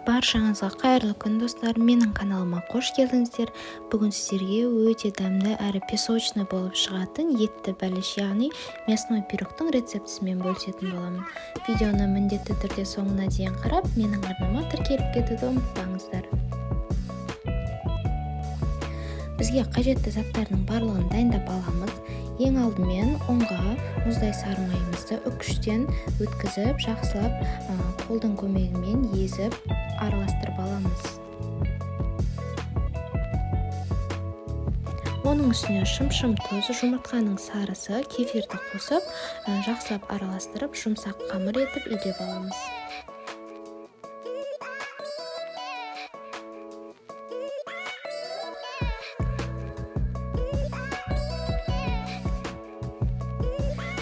Баршаңызға қайырлы күн достар, менің каналыма қош келдіңіздер. Бүгін сіздерге өте дәмді әрі песочный болып шығатын етті бәліш, яғни мясной пирогтың рецептісімен бөлісетін боламын. Видеоны міндетті түрде соңына дейін қарап, менің арнама тіркеліп кетуді ұмытпаңыздар. Бізге қажетті заттардың барлығын дайындап аламыз. Ең алдымен ұнға мұздай сары майымызды үккіштен өткізіп, жақсылап қолдың көмегімен езіп араластырып аламыз. Оның үстіне шым-шым тұз, жұмыртқаның сарысы, кефирді қосып, жақсылап араластырып, жұмсақ қамыр етіп илеп аламыз.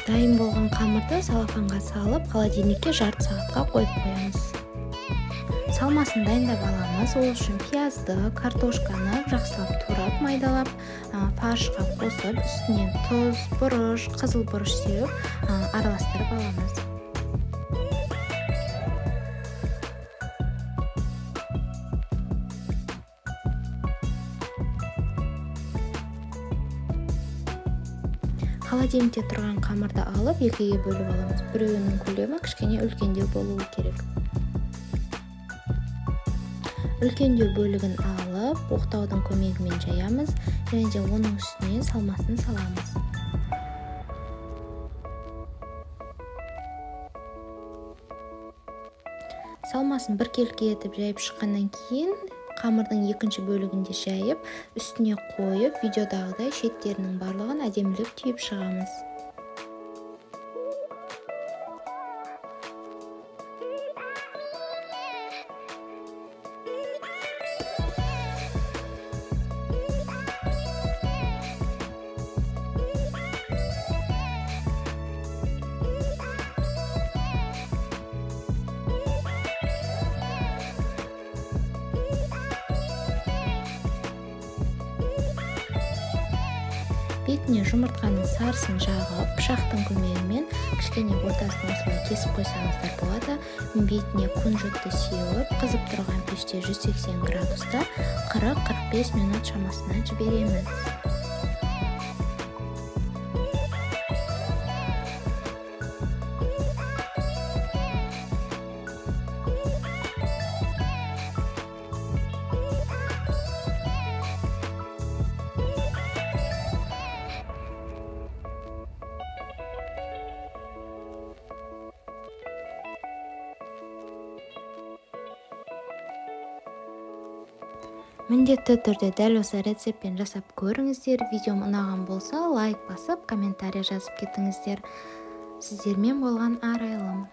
Дайын болған қамырды салафанға салып, холодильникке жарты сағатқа қойып қоямыз. Салмасын дайындап аламыз. Ол үшін пиязды, картошканы жақсылап турап, майдалап, фаршқа қосып, үстінен тұз, бұрыш, қызыл бұрыш сеуіп, араластырып аламыз. Холодильникте тұрған қамырды алып, екіге бөліп аламыз. Біреуінің көлемі кішкене үлкендеу болуы керек. Үлкендеу бөлігін алып, оқтаудың көмегімен жаямыз, және де оның үстіне салмасын саламыз. Салмасын біркелкі етіп жайып шыққаннан кейін, қамырдың екінші бөлігінде жайып, үстіне қойып, видеодағыдай шеттерінің барлығын әдемілеп түйіп шығамыз. Бетіне жұмыртқаның сарысын жағып, пышақтың көмегімен кішкене ортасын осылай кесіп қойсаңыздар болады. Бетіне күнжітті сеуіп, қызып тұрған пеште 180 градуста 40-45 минут шамасына жібереміз. Міндетті түрде дәл осы рецептпен жасап көріңіздер. Видеом ұнаған болса, лайк басып, комментарий жазып кетіңіздер. Сіздермен болған арайлым.